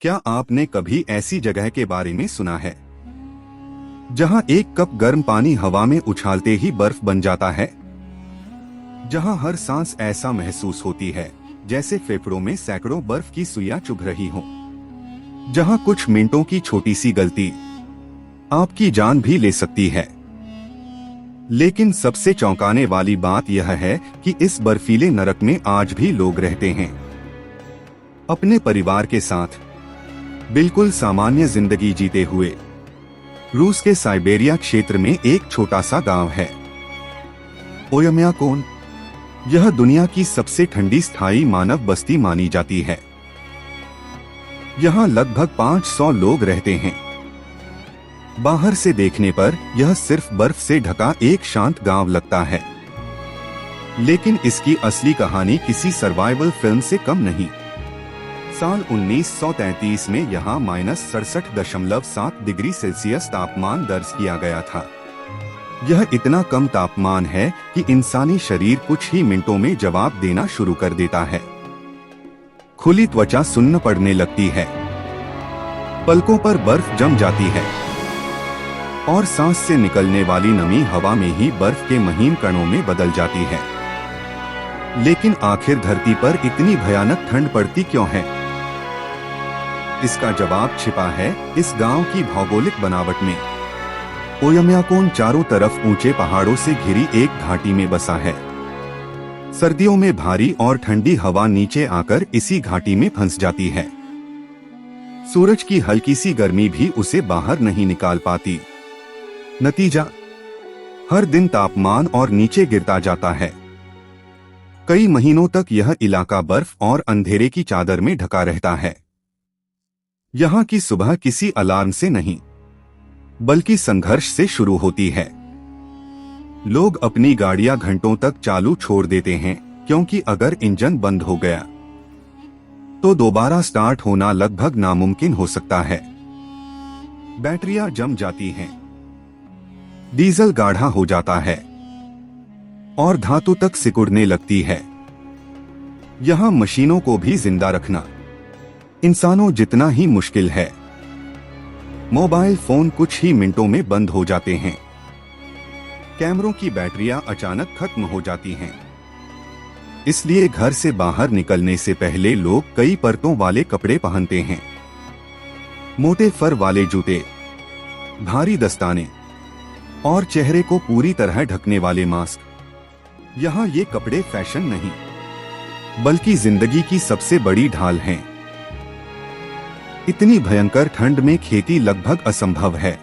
क्या आपने कभी ऐसी जगह के बारे में सुना है जहां एक कप गर्म पानी हवा में उछालते ही बर्फ बन जाता है? जहां हर सांस ऐसा महसूस होती है जैसे फेफड़ों में सैकड़ों बर्फ की सुइयां चुभ रही हों। जहां कुछ मिनटों की छोटी सी गलती आपकी जान भी ले सकती है। लेकिन सबसे चौंकाने वाली बात यह है कि इस बर्फीले नरक में आज भी लोग रहते हैं, अपने परिवार के साथ बिल्कुल सामान्य जिंदगी जीते हुए। रूस के साइबेरिया क्षेत्र में एक छोटा सा गांव है, ओयम्याकोन। यह दुनिया की सबसे ठंडी स्थायी मानव बस्ती मानी जाती है। यहां लगभग 500 लोग रहते हैं। बाहर से देखने पर यह सिर्फ बर्फ से ढका एक शांत गांव लगता है, लेकिन इसकी असली कहानी किसी सर्वाइवल फिल्म से कम नहीं। साल 1933 में यहाँ -67.7 डिग्री सेल्सियस तापमान दर्ज किया गया था। यह इतना कम तापमान है कि इंसानी शरीर कुछ ही मिनटों में जवाब देना शुरू कर देता है। खुली त्वचा सुन्न पड़ने लगती है, पलकों पर बर्फ जम जाती है और सांस से निकलने वाली नमी हवा में ही बर्फ के महीन कणों में बदल जाती है। लेकिन आखिर धरती पर इतनी भयानक ठंड पड़ती क्यों है? इसका जवाब छिपा है इस गांव की भौगोलिक बनावट में। ओयम्याकोन चारों तरफ ऊंचे पहाड़ों से घिरी एक घाटी में बसा है। सर्दियों में भारी और ठंडी हवा नीचे आकर इसी घाटी में फंस जाती है। सूरज की हल्की सी गर्मी भी उसे बाहर नहीं निकाल पाती। नतीजा, हर दिन तापमान और नीचे गिरता जाता है। कई महीनों तक यह इलाका बर्फ और अंधेरे की चादर में ढका रहता है। यहाँ की सुबह किसी अलार्म से नहीं, बल्कि संघर्ष से शुरू होती है। लोग अपनी गाड़ियां घंटों तक चालू छोड़ देते हैं, क्योंकि अगर इंजन बंद हो गया तो दोबारा स्टार्ट होना लगभग नामुमकिन हो सकता है। बैटरियां जम जाती हैं, डीजल गाढ़ा हो जाता है और धातु तक सिकुड़ने लगती है। यहां मशीनों को भी जिंदा रखना इंसानों जितना ही मुश्किल है। मोबाइल फोन कुछ ही मिनटों में बंद हो जाते हैं। कैमरों की बैटरियां अचानक खत्म हो जाती हैं। इसलिए घर से बाहर निकलने से पहले लोग कई परतों वाले कपड़े पहनते हैं। मोटे फर वाले जूते, भारी दस्ताने और चेहरे को पूरी तरह ढकने वाले मास्क। यहाँ ये कपड़े फैशन नहीं, बल्कि जिंदगी की सबसे बड़ी ढाल हैं। इतनी भयंकर ठंड में खेती लगभग असंभव है।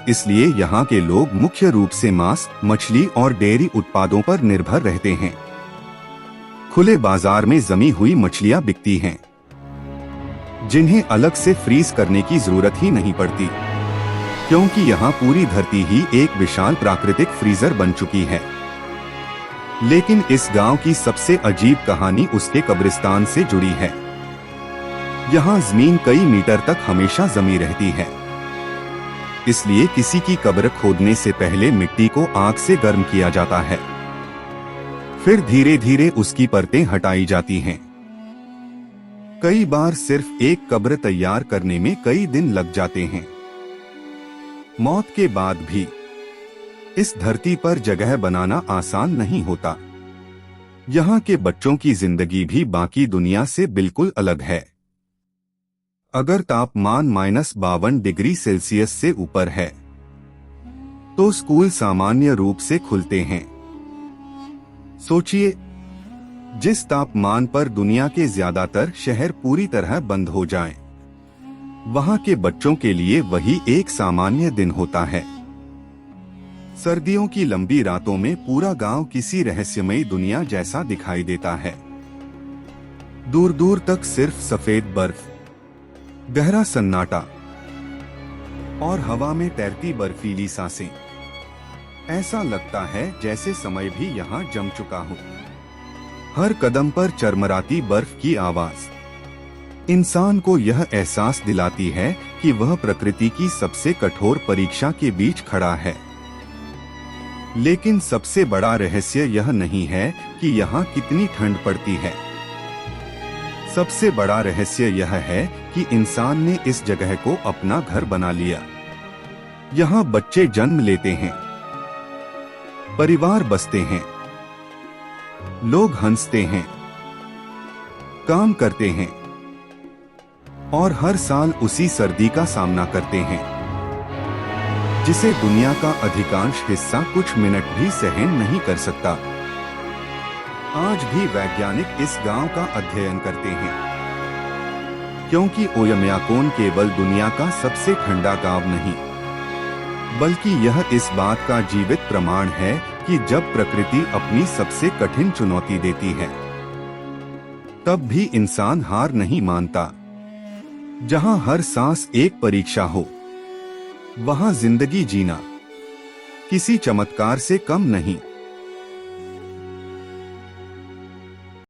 इसलिए यहाँ के लोग मुख्य रूप से मांस, मछली और डेयरी उत्पादों पर निर्भर रहते हैं। खुले बाजार में जमी हुई मछलियां बिकती हैं, जिन्हें अलग से फ्रीज करने की जरूरत ही नहीं पड़ती, क्योंकि यहाँ पूरी धरती ही एक विशाल प्राकृतिक फ्रीजर बन चुकी है। लेकिन इस गांव की सबसे अजीब कहानी उसके कब्रिस्तान से जुड़ी है। यहाँ जमीन कई मीटर तक हमेशा जमी रहती है। इसलिए किसी की कब्र खोदने से पहले मिट्टी को आग से गर्म किया जाता है, फिर धीरे धीरे उसकी परतें हटाई जाती हैं। कई बार सिर्फ एक कब्र तैयार करने में कई दिन लग जाते हैं। मौत के बाद भी इस धरती पर जगह बनाना आसान नहीं होता। यहाँ के बच्चों की जिंदगी भी बाकी दुनिया से बिल्कुल अलग है। अगर तापमान -52 डिग्री सेल्सियस से ऊपर है तो स्कूल सामान्य रूप से खुलते हैं। सोचिए, जिस तापमान पर दुनिया के ज्यादातर शहर पूरी तरह बंद हो जाएं, वहां के बच्चों के लिए वही एक सामान्य दिन होता है। सर्दियों की लंबी रातों में पूरा गांव किसी रहस्यमयी दुनिया जैसा दिखाई देता है। दूर दूर तक सिर्फ सफेद बर्फ, गहरा सन्नाटा और हवा में तैरती बर्फीली सांसें। ऐसा लगता है जैसे समय भी यहाँ जम चुका हो। हर कदम पर चरमराती बर्फ की आवाज इंसान को यह एहसास दिलाती है कि वह प्रकृति की सबसे कठोर परीक्षा के बीच खड़ा है। लेकिन सबसे बड़ा रहस्य यह नहीं है कि यहाँ कितनी ठंड पड़ती है। सबसे बड़ा रहस्य यह है कि इंसान ने इस जगह को अपना घर बना लिया। यहाँ बच्चे जन्म लेते हैं, परिवार बसते हैं, लोग हंसते हैं, काम करते हैं और हर साल उसी सर्दी का सामना करते हैं जिसे दुनिया का अधिकांश हिस्सा कुछ मिनट भी सहन नहीं कर सकता। आज भी वैज्ञानिक इस गांव का अध्ययन करते हैं क्योंकि ओयमेयाकोन केवल दुनिया का सबसे ठंडा गांव नहीं, बल्कि यह इस बात का जीवित प्रमाण है कि जब प्रकृति अपनी सबसे कठिन चुनौती देती है तब भी इंसान हार नहीं मानता। जहां हर सांस एक परीक्षा हो, वहां जिंदगी जीना किसी चमत्कार से कम नहीं।